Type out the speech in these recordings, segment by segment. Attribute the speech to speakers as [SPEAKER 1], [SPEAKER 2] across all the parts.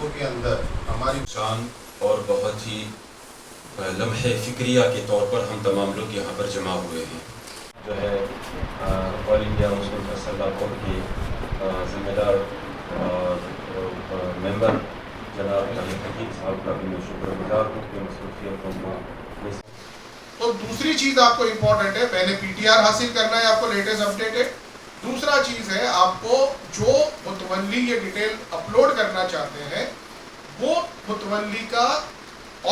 [SPEAKER 1] वर्षों के अंदर हमारी
[SPEAKER 2] शान और बहुत ही लम्हे फिक्रिया के तौर पर हम तमाम लोग यहाँ पर जमा हुए हैं। जो है ऑल इंडिया मुस्लिम फैसला कोर्ट के ज़िम्मेदार मेंबर जनाब तारिक हकीम साहब का भी मैं शुक्रगुजार हूँ कि मसरूफियतों को।
[SPEAKER 1] तो दूसरी चीज आपको इम्पोर्टेंट है, पहले पीटीआर हासिल करना है आपको लेटेस्ट अपडेटेड। दूसरा चीज है आपको जो मुतवल्ली ये डिटेल अपलोड करना चाहते हैं वो मुतवल्ली का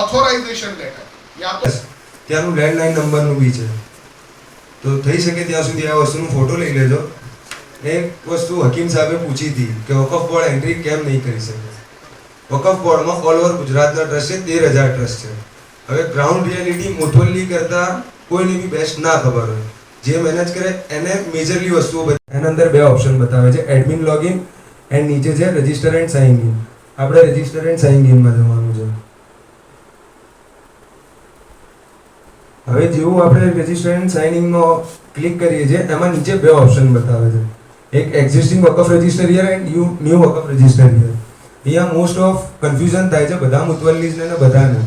[SPEAKER 1] ऑथोराइजेशन लेटर या तो
[SPEAKER 3] ત્યાંનું લેન્ડલાઇન નંબરનું બી છે, તો થઈ શકે ત્યાં સુધી આ વસ્તુનો ફોટો લઈ લેજો। એક વસ્તુ હકીમ સાહેબે પૂછી હતી કે વકફ બોર્ડ એન્ટ્રી કેમ નહીં કરી શકે। વકફ બોર્ડમાં ઓલ ઓવર ગુજરાતના ટ્રસ્ટ છે, 13,000 ટ્રસ્ટ છે। હવે ગ્રાઉન્ડ રિયાલિટી મુતવલ્લી કરતાં કોઈને બી બેસ્ટ ના ખબર હોય, જે મેનેજ કરે એને મેજરલી વસ્તુઓ એના અંદર બે ઓપ્શન બતાવે છે, એડમિન લોગિન એન્ડ નીચે છે રજિસ્ટર એન્ડ સાઇન ઇન। આપણે રજિસ્ટર એન્ડ સાઇન ઇનમાં જવાનું છે। હવે જેવું આપણે રજિસ્ટર એન્ડ સાઇન ઇનમાં ક્લિક કરીએ છીએ એમાં નીચે બે ઓપ્શન બતાવે છે, એક existing Waqf register here and new Waqf register here. અહીંયા મોસ્ટ ઓફ કન્ફ્યુઝન થાય છે બધા મુતવલ્લીઝને ને બધાને।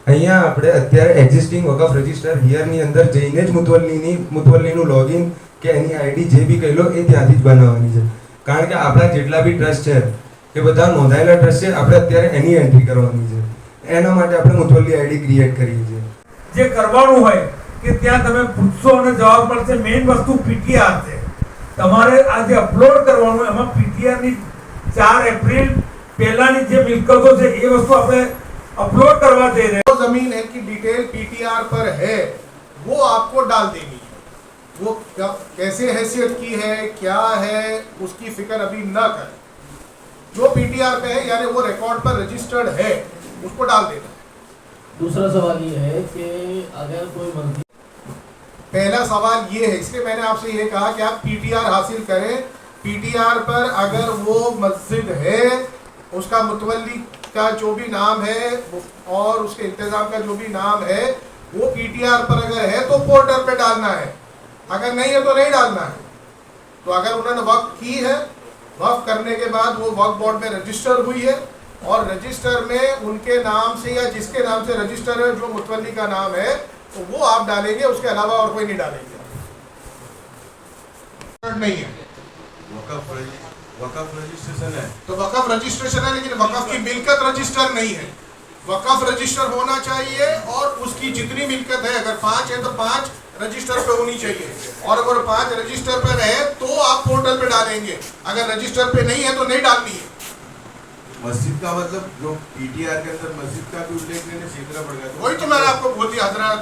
[SPEAKER 3] અહીંયા આપણે અત્યારે એક્ઝિસ્ટિંગ વકફ રજિસ્ટર હિયરની અંદર જઈને જ મુતવલ્લીનું લોગિન કે એની આઈડી જે બી કહી લો એ ત્યાંથી જ બનાવવાની છે, કારણ કે આપણા જેટલા બી ટ્રસ્ટ છે એ બધા નોંધાયેલા ટ્રસ્ટ છે, આપણે અત્યારે એની એન્ટ્રી કરવાની છે। એના માટે આપણે મુતવલ્લી આઈડી ક્રિએટ કરીએ છીએ।
[SPEAKER 4] જે કરવાનું હોય કે ત્યાં તમે પૂછશો અને જવાબ મળશે। મેઇન વસ્તુ પીટીઆર છે, તમારે આ જે અપલોડ કરવાનું એમાં પીટીઆર ની 4 એપ્રિલ પહેલાની જે મિલકતો છે એ વસ્તુ આપણે अपलोड करवा दे रहे हैं।
[SPEAKER 1] वो जमीन है की डिटेल पीटीआर पर है वो आपको डाल देनी है। वो कैसे हैसियत की है क्या है उसकी फिक्र अभी न करें, जो पीटीआर पे है यानी वो रिकॉर्ड पर रजिस्टर्ड है उसको डाल देना।
[SPEAKER 5] दूसरा सवाल ये है कि अगर कोई मंत्री,
[SPEAKER 1] पहला सवाल ये है इसलिए मैंने आपसे ये कहा कि आप पीटीआर हासिल करें। पीटीआर पर अगर वो मस्जिद है उसका मुतवल्ली का जो भी नाम है और उसके इंतजाम का जो भी नाम है वो पीटीआर पर अगर है तो पोर्टल पे डालना है, अगर नहीं है तो नहीं डालना है। तो अगर उन्होंने वक्फ की है, वक्फ करने के बाद वो वक्फ बोर्ड में रजिस्टर हुई है और रजिस्टर में उनके नाम से या जिसके नाम से रजिस्टर है जो मुतवल्ली का नाम है तो वो आप डालेंगे, उसके अलावा और कोई नहीं डालेंगे। नहीं है
[SPEAKER 6] वक़फ़ रजिस्ट्रेशन है
[SPEAKER 1] तो वक़फ़ रजिस्ट्रेशन है, लेकिन वक़फ़ की मिल्कत रजिस्टर नहीं है। वक़फ़ रजिस्टर होना चाहिए और उसकी जितनी मिल्कत है अगर 5 है तो 5 रजिस्टर पे होनी चाहिए, और अगर 5 रजिस्टर पे रहे तो आप पोर्टल पे डालेंगे, अगर रजिस्टर पे नहीं है तो नहीं डालनी है।
[SPEAKER 6] मस्जिद का मतलब जो पीटीआर के अंदर मस्जिद का भी उल्लेख नहीं सीखना पड़ेगा।
[SPEAKER 1] वही तो मैंने आपको बोल दिया हजरत,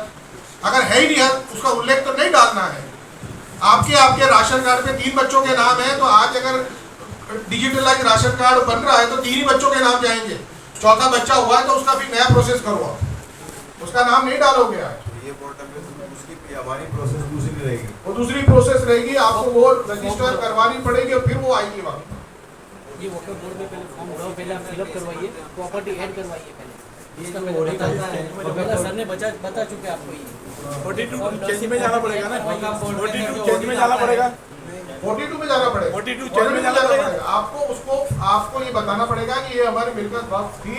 [SPEAKER 1] अगर है ही नहीं है उसका उल्लेख तो नहीं डालना है। आपके राशन कार्ड पे 3 बच्चों के नाम है तो आज अगर डिजिटलाइज राशन कार्ड बन रहा है तो 3 ही बच्चों के नाम जाएंगे, चौथा बच्चा हुआ है तो उसका भी नया प्रोसेस करो, आप उसका नाम नहीं डालोगे। आज
[SPEAKER 6] ये पोर्टल पे उसकी हमारी प्रोसेस दूसरी रहेगी,
[SPEAKER 1] वो दूसरी प्रोसेस रहेगी, आपको वो रजिस्टर करवानी पड़ेगी और फिर वो आएगी वहाँ।
[SPEAKER 5] ये वक्फ बोर्ड में पहले फॉर्म भरो, पहले आप फिलअप करवाइए, प्रॉपर्टी ऐड करवाइए पहले। इसका पहले सर ने बता चुके आपको ये
[SPEAKER 4] 42 चेंज में जाना पड़ेगा ना, 42 चेंज में जाना पड़ेगा,
[SPEAKER 1] 42 में जाना पड़ेगा,
[SPEAKER 4] 42 चेंज में जाना पड़ेगा।
[SPEAKER 1] आपको ये बताना पड़ेगा कि ये हमारी मिल्कत वक्फ थी,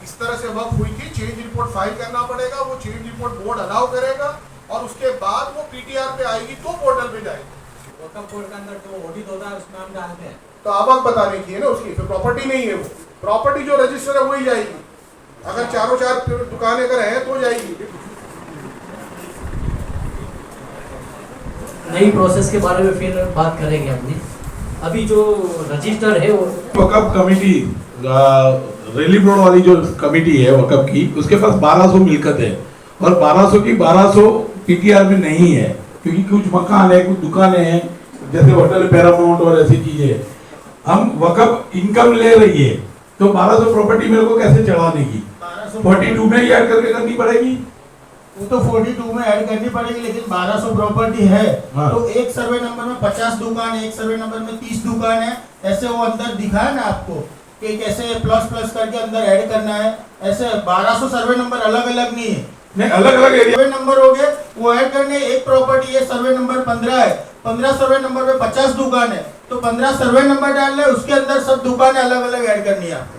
[SPEAKER 1] इस तरह से वक्फ हुई थी, चेंज रिपोर्ट फाइल करना पड़ेगा, वो चेंज रिपोर्ट बोर्ड अलाउ करेगा और उसके बाद वो पीटीआर पे आएगी तो पोर्टल पे जाएगी।
[SPEAKER 5] वक्फ बोर्ड के अंदर जो ऑडिट होता है उसमें हम डालते हैं,
[SPEAKER 1] तो आवक बताने की है ना उसकी, फिर प्रॉपर्टी नहीं है, वो प्रॉपर्टी जो रजिस्टर है वही जाएगी। अगर 4 दुकानें अगर हैं तो जाएगी।
[SPEAKER 5] नई प्रोसेस के बारे में फिर बात करेंगे अपनी। अभी जो रजिस्टर है वो
[SPEAKER 4] वक़फ़ कमेटी रिलीफ रोड वाली जो कमेटी है वक़फ़ की, उसके पास 1200 मिलकत है और 1200 की 1200 पीटीआर में नहीं है, क्योंकि कुछ मकान है, कुछ दुकानें हैं, जैसे होटल पैरामाउंट और ऐसी चीजें। हम वक़फ़ इनकम ले रही है तो 1200 प्रॉपर्टी मेरे को कैसे चढ़ाने की? 42 में ही ऐड करके करनी पड़ेगी।
[SPEAKER 7] वो तो 42 में ऐड करनी पड़ेगी, लेकिन 1200 प्रॉपर्टी है।
[SPEAKER 4] हाँ।
[SPEAKER 7] तो एक सर्वे नंबर में 50 दुकान है, एक सर्वे नंबर में 30 दुकान है, ऐसे वो अंदर दिखाया ना आपको कि कैसे प्लस प्लस करके अंदर ऐड करना है। ऐसे 1200 सर्वे नंबर अलग अलग नहीं है,
[SPEAKER 4] नहीं अलग अलग एरिया
[SPEAKER 7] सर्वे नंबर हो गए वो ऐड करने। एक प्रॉपर्टी है सर्वे नंबर 15 है, 15 सर्वे नंबर में 50 दुकान है, तो 15 सर्वे नंबर डालने, उसके अंदर सब दुकानें अलग अलग ऐड करनी है आपको।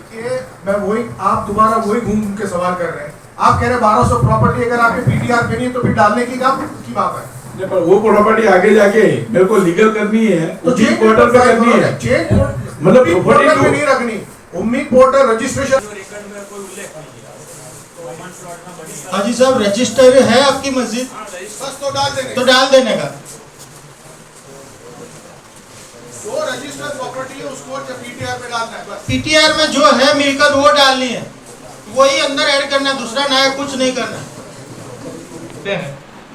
[SPEAKER 1] देखिए, मैं वही, आप दोबारा वही घूम घूम के सवाल कर रहे हैं। आप कह रहे 1200 प्रॉपर्टी अगर आपके पीटीआर पे नहीं है तो फिर डालने की की बात है।
[SPEAKER 4] नहीं, पर वो प्रॉपर्टी आगे जाके मेरे को लीगल करनी है,
[SPEAKER 1] तो
[SPEAKER 4] उम्मीद पोर्टल पे करनी है, मतलब
[SPEAKER 1] उम्मीद पोर्टल पे नहीं रखनी, उम्मीद पोर्टल रजिस्ट्रेशन।
[SPEAKER 7] हाजी साहब रजिस्टर है आपकी मस्जिद,
[SPEAKER 1] बस तो डाल देंगे,
[SPEAKER 7] तो डाल देने का।
[SPEAKER 1] जो रजिस्टर्ड प्रॉपर्टी है उसको पीटीआर पे डालना है बस।
[SPEAKER 7] पीटीआर में जो है मिलकत वो डालनी है, वही अंदर ऐड करना है, दूसरा नया कुछ नहीं करना है।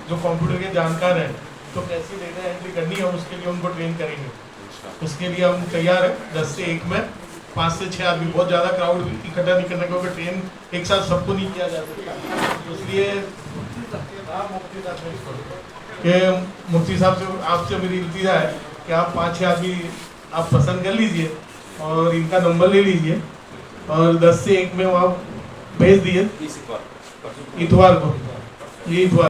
[SPEAKER 8] जो कंप्यूटर के जानकार हैं तो कैसी डेटा एंट्री करनी है उसके लिए उनको ट्रेन करेंगे। उसके लिए हम तैयार हैं। 10 से 1 में 5 से 6 आदमी, बहुत ज़्यादा क्राउड इकट्ठा नहीं करना क्योंकि ट्रेन एक साथ सबको नहीं किया जा सकता। इसलिए मुफ्ती साहब से आपसे मेरी इल्तिजा है कि आप 5-6 आदमी आप पसंद कर लीजिए और इनका नंबर ले लीजिए और 10 से 1 में वहाँ भेज दिए इतवार को। ये इतवार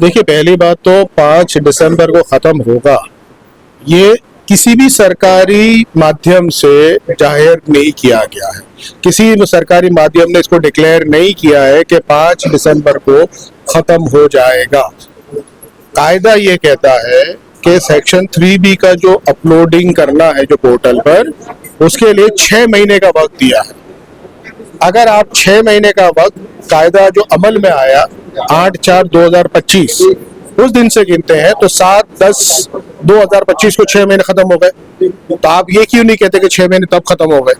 [SPEAKER 9] देखिए, पहली बात तो 5 दिसंबर को खत्म होगा, ये किसी भी सरकारी माध्यम से जाहिर नहीं किया गया है। किसी भी सरकारी माध्यम ने इसको डिक्लेयर नहीं किया है कि 5 दिसंबर को खत्म हो जाएगा। कायदा ये कहता है कि सेक्शन 3B का जो अपलोडिंग करना है जो पोर्टल पर, उसके लिए 6 महीने का वक्त दिया है। अगर आप 6 महीने का वक्त कायदा जो अमल में आया 8/4/2025 उस दिन से गिनते हैं तो 7/10/2025 को 6 महीने खत्म हो गए। तो आप ये क्यों नहीं कहते कि 6 महीने तब खत्म हो गए?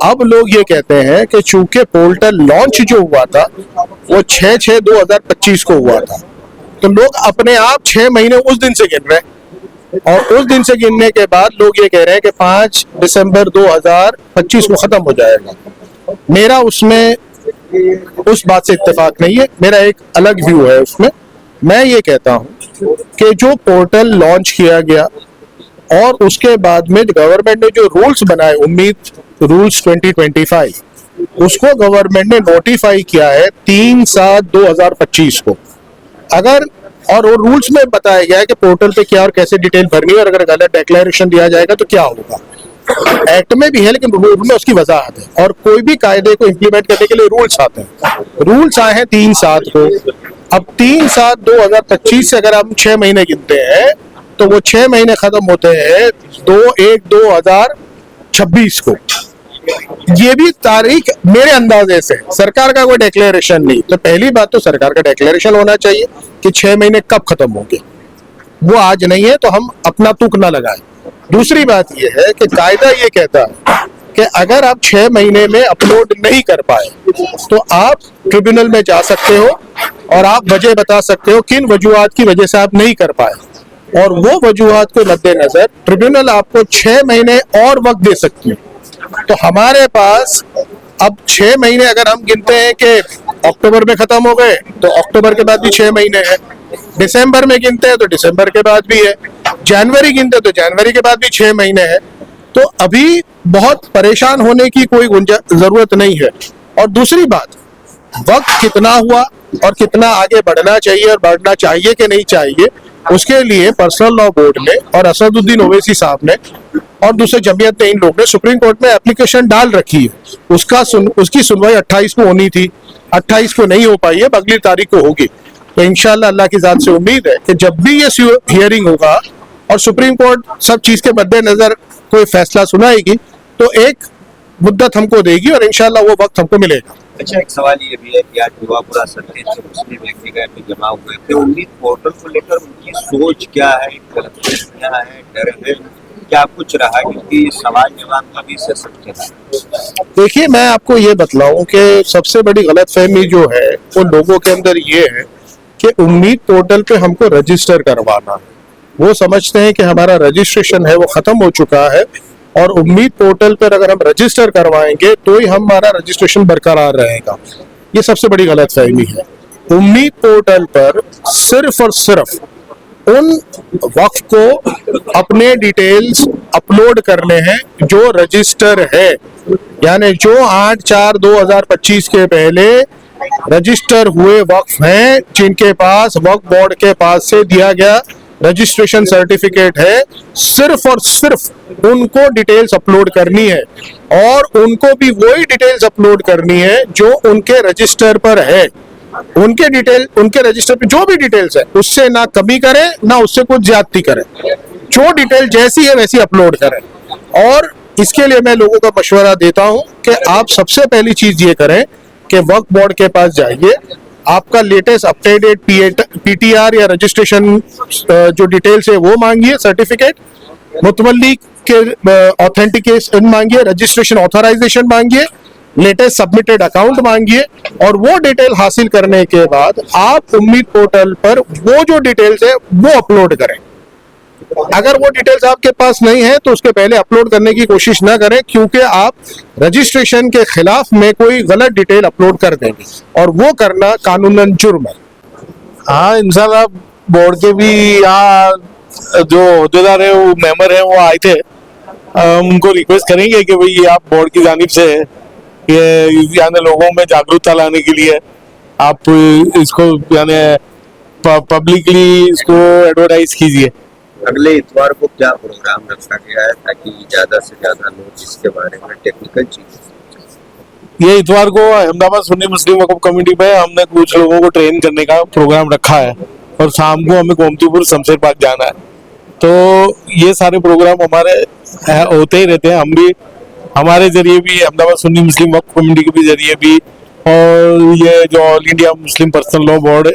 [SPEAKER 9] अब लोग ये कहते हैं कि चूंकि पोर्टल लॉन्च जो हुआ था वो 6/6/2025 को हुआ था, तो लोग अपने आप 6 महीने उस दिन से गिन रहे हैं और उस दिन से गिनने के बाद लोग ये कह रहे हैं कि 5 दिसंबर 2025 को खत्म हो जाएगा। मेरा उसमें उस बात से इत्तेफाक नहीं है, मेरा एक अलग व्यू है उसमें। मैं ये कहता हूँ कि जो पोर्टल लॉन्च किया गया और उसके बाद में गवर्नमेंट ने जो रूल्स बनाए, उम्मीद रूल्स 2025, उसको गवर्नमेंट ने नोटिफाई किया है 3/7/2025 को। अगर और वो रूल्स में बताया गया है कि पोर्टल पे क्या और कैसे डिटेल भरनी है और अगर गलत डिक्लेरेशन दिया जाएगा तो क्या होगा। एक्ट में भी है लेकिन रूल में उसकी वजाहत है और कोई भी कायदे को इम्प्लीमेंट करने के लिए रूल्स आते हैं। रूल्स आए हैं 3/7 को। अब 3/7/2025 से अगर हम 6 महीने गिनते हैं तो वो 6 महीने खत्म होते हैं 2/1/2026 को। ये भी तारीख मेरे अंदाजे से, सरकार का कोई डिक्लेरेशन नहीं। तो पहली बात तो सरकार का डिक्लेरेशन होना चाहिए कि 6 महीने कब खत्म होंगे, वो आज नहीं है तो हम अपना तुक ना लगाएं। दूसरी बात ये है कि कायदा ये कहता है कि अगर आप 6 महीने में अपलोड नहीं कर पाए तो आप ट्रिब्यूनल में जा सकते हो और आप वजह बता सकते हो किन वजूहात की वजह से आप नहीं कर पाए और वो वजूहात के मद्देनजर ट्रिब्यूनल आपको 6 महीने और वक्त दे सकती है। तो हमारे पास अब 6 महीने अगर हम गिनते हैं कि अक्टूबर में खत्म हो गए तो अक्टूबर के बाद भी 6 महीने हैं, दिसंबर में गिनते हैं तो दिसंबर के बाद भी है, जनवरी गिनते हैं तो जनवरी के बाद भी 6 महीने हैं। तो अभी बहुत परेशान होने की कोई जरूरत नहीं है। और दूसरी बात, वक्त कितना हुआ और कितना आगे बढ़ना चाहिए और बढ़ना चाहिए कि नहीं चाहिए, उसके लिए पर्सनल लॉ बोर्ड ने और असदुद्दीन ओवैसी साहब ने और दूसरे जमीयत ने, इन लोग ने सुप्रीम कोर्ट में एप्लीकेशन डाल रखी है। उसकी सुनवाई 28 को होनी थी, 28 को नहीं हो पाई है, अगली तारीख को होगी। तो इंशाल्लाह अल्लाह की जात से उम्मीद है कि जब भी ये हियरिंग होगा और सुप्रीम कोर्ट सब चीज के मद्देनजर कोई फैसला सुनाएगी तो एक मुद्दत हमको देगी और इंशाल्लाह वो वक्त हमको मिलेगा।
[SPEAKER 10] अच्छा, एक सवाल ये भी है कि आज युवापुरा सर्किट से मुस्लिम व्यक्तिगत में जमा हुए थे, उम्मीद पोर्टल को लेकर उनकी सोच क्या है, गलतफहमियां है, डर है, क्या कुछ रहा, क्योंकि सवाल जवाब का भी से सकते हैं।
[SPEAKER 9] देखिए, मैं आपको ये बतलाऊं कि सबसे बड़ी गलतफहमी जो है वो लोगों के अंदर ये है कि उम्मीद पोर्टल पे हमको रजिस्टर करवाना है। वो समझते हैं कि हमारा रजिस्ट्रेशन है वो खत्म हो चुका है और उम्मीद पोर्टल पर अगर हम रजिस्टर करवाएंगे तो ही हमारा रजिस्ट्रेशन बरकरार रहेगा। ये सबसे बड़ी गलतफहमी है। उम्मीद पोर्टल पर सिर्फ और सिर्फ उन वक्फ को अपने डिटेल्स अपलोड करने हैं जो रजिस्टर है, यानी जो 8/4/2025 के पहले रजिस्टर हुए वक्फ हैं, जिनके पास वक्फ बोर्ड के पास से दिया गया रजिस्ट्रेशन सर्टिफिकेट है, सिर्फ और सिर्फ उनको डिटेल्स अपलोड करनी है और उनको भी वही डिटेल्स अपलोड करनी है जो उनके रजिस्टर पर है। उनके डिटेल, उनके रजिस्टर पे जो भी डिटेल्स है उससे ना कमी करें ना उससे कुछ ज्यादती करें, जो डिटेल जैसी है वैसी अपलोड करें। और इसके लिए मैं लोगों को मशवरा देता हूं कि आप सबसे पहली चीज ये करें कि वक्फ बोर्ड के पास जाइए, आपका लेटेस्ट अपडेटेड पीटीआर या रजिस्ट्रेशन जो डिटेल्स है वो मांगिए, सर्टिफिकेट, मुतवल्ली के ऑथेंटिकेशन मांगिए, रजिस्ट्रेशन ऑथराइजेशन मांगिए, लेटेस्ट सबमिटेड अकाउंट मांगिए और वो डिटेल हासिल करने के बाद आप उम्मीद पोर्टल पर वो जो डिटेल्स है वो अपलोड करें। अगर वो डिटेल्स आपके पास नहीं है तो उसके पहले अपलोड करने की कोशिश ना करें, क्योंकि आप रजिस्ट्रेशन के खिलाफ में कोई गलत डिटेल अपलोड कर देंगे और वो करना कानूनन जुर्म है।
[SPEAKER 11] हाँ, इंशाल्लाह बोर्ड के भी यहाँ जो होद्देदार है, वो मेंबर है, वो आए थे। उनको रिक्वेस्ट करेंगे कि भाई ये आप बोर्ड की जानिब से ये यानी लोगों में जागरूकता लाने के लिए आप इसको यानी पब्लिकली इसको एडवर्टाइज कीजिए।
[SPEAKER 10] अगले इतवार को क्या प्रोग्राम रखा गया है ताकि ज्यादा से ज्यादा लोग इसके बारे में टेक्निकल चीज?
[SPEAKER 11] ये इतवार को अहमदाबाद सुन्नी मुस्लिम वक्फ कमेटी पे हमने कुछ लोगों को ट्रेन करने का प्रोग्राम रखा है और शाम को हमें गोमतीपुर शमशेर बाग जाना है। तो ये सारे प्रोग्राम हमारे होते ही रहते हैं। हम भी हमारे जरिए भी, अहमदाबाद सुन्नी मुस्लिम वक्फ कमेटी के भी जरिए भी, और ये जो all India Muslim personal law board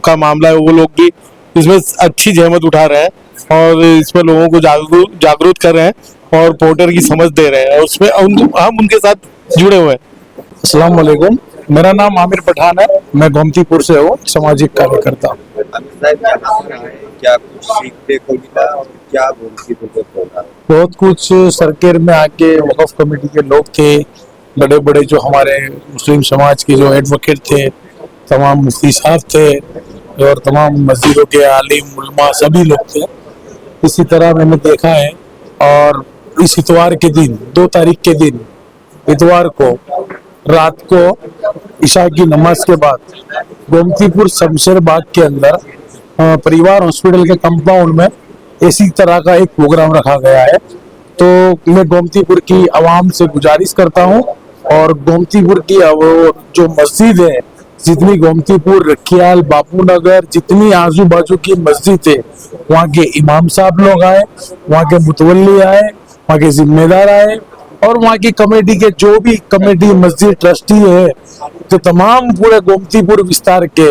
[SPEAKER 11] का मामला है, वो लोग भी इसमें अच्छी जहमत उठा रहे हैं और इसमें लोगों को जागरूक कर रहे हैं और पोर्टल की समझ दे रहे हैं और उसमें हम उनके साथ जुड़े हुए हैं।
[SPEAKER 9] अस्सलाम वालेकुम, मेरा नाम आमिर पठान है, मैं गोमतीपुर से हूँ, सामाजिक कार्यकर्ता।
[SPEAKER 10] क्या कुछ सीखने को मिला और क्या गोमतीपुर को खोला?
[SPEAKER 9] बहुत कुछ सरकेर में आके वक्फ कमेटी के लोग थे, बड़े बड़े जो हमारे मुस्लिम समाज के जो एडवोकेट थे, तमाम मुफ्ती साहब थे और तमाम मस्जिदों के आलिम उलमा सभी लोग थे। इसी तरह मैंने देखा है। और इस इतवार के दिन 2 तारीख के दिन इतवार को रात को इशा की नमाज के बाद गोमतीपुर शमशेर बाग के अंदर परिवार हॉस्पिटल के कंपाउंड में इसी तरह का एक प्रोग्राम रखा गया है। तो मैं गोमतीपुर की आवाम से गुजारिश करता हूँ और गोमतीपुर की जो मस्जिद है, जितनी गोमतीपुर, रखियाल, बापू नगर, जितनी आजू बाजू की मस्जिद है, वहाँ के इमाम साहब लोग आए, वहाँ के मुतवल्ली आए, वहाँ के जिम्मेदार आए और वहाँ की कमेटी के जो भी कमेटी मस्जिद ट्रस्टी है, तो तमाम पूरे गोमतीपुर विस्तार के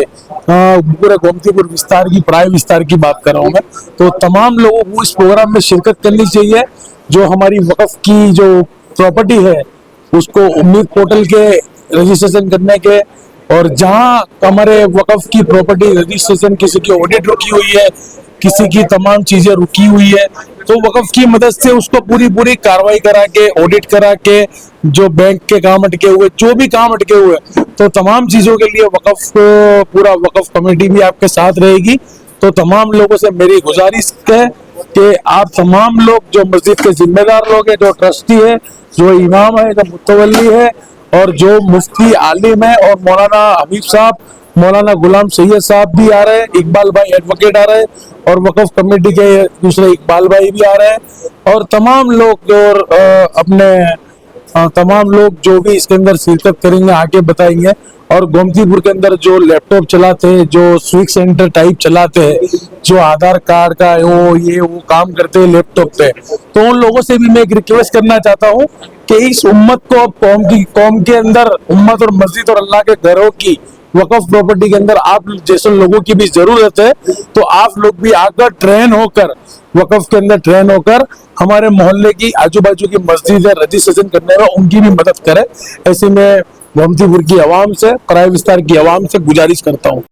[SPEAKER 9] पूरे गोमतीपुर विस्तार की प्राय विस्तार की बात कर रहा हूँ मैं, तो तमाम लोगों को इस प्रोग्राम में शिरकत करनी चाहिए। जो हमारी वक्फ की जो प्रॉपर्टी है उसको उम्मीद पोर्टल के रजिस्ट्रेशन करने के, और जहाँ हमारे वक्फ की प्रॉपर्टी रजिस्ट्रेशन किसी की ऑडिट रुकी हुई है, किसी की तमाम चीजें रुकी हुई है, तो वक्फ की मदद से उसको पूरी कार्रवाई करा के, ऑडिट करा के, जो बैंक के काम अटके हुए, जो भी काम अटके हुए, तो तमाम चीजों के लिए वक्फ पूरा वक्फ कमेटी भी आपके साथ रहेगी। तो तमाम लोगों से मेरी गुजारिश है कि आप तमाम लोग जो मस्जिद के जिम्मेदार लोग हैं, जो ट्रस्टी है, जो इमाम है, जो मुतवल्ली है और जो मुफ्ती आलिम है और मौलाना हबीब साहब, मौलाना गुलाम सैयद साहब भी आ रहे हैं, इकबाल भाई एडवोकेट आ रहे हैं और वक्फ कमेटी के दूसरे इकबाल भाई भी आ रहे हैं और तमाम लोग और तमाम लोग जो भी इसके अंदर शिरकत करेंगे आके बताएंगे। और गोमतीपुर के अंदर जो लैपटॉप चलाते हैं, जो स्विक सेंटर टाइप चलाते हैं, जो आधार कार्ड का वो काम करते हैं लैपटॉप पे, तो उन लोगों से भी मैं एक रिक्वेस्ट करना चाहता हूँ कि इस उम्मत को, कौम के अंदर उम्मत और मस्जिद और अल्लाह के घरों की वक्फ प्रॉपर्टी के अंदर आप जैसे लोगों की भी जरूरत है, तो आप लोग भी आकर ट्रेन होकर वक्फ के अंदर ट्रेन होकर हमारे मोहल्ले की आजू बाजू की मस्जिद रजिस्ट्रेशन करने में उनकी भी मदद करें। ऐसे में गोमतीपुर की आवाम से, कराए विस्तार की आवाम से गुजारिश करता हूँ।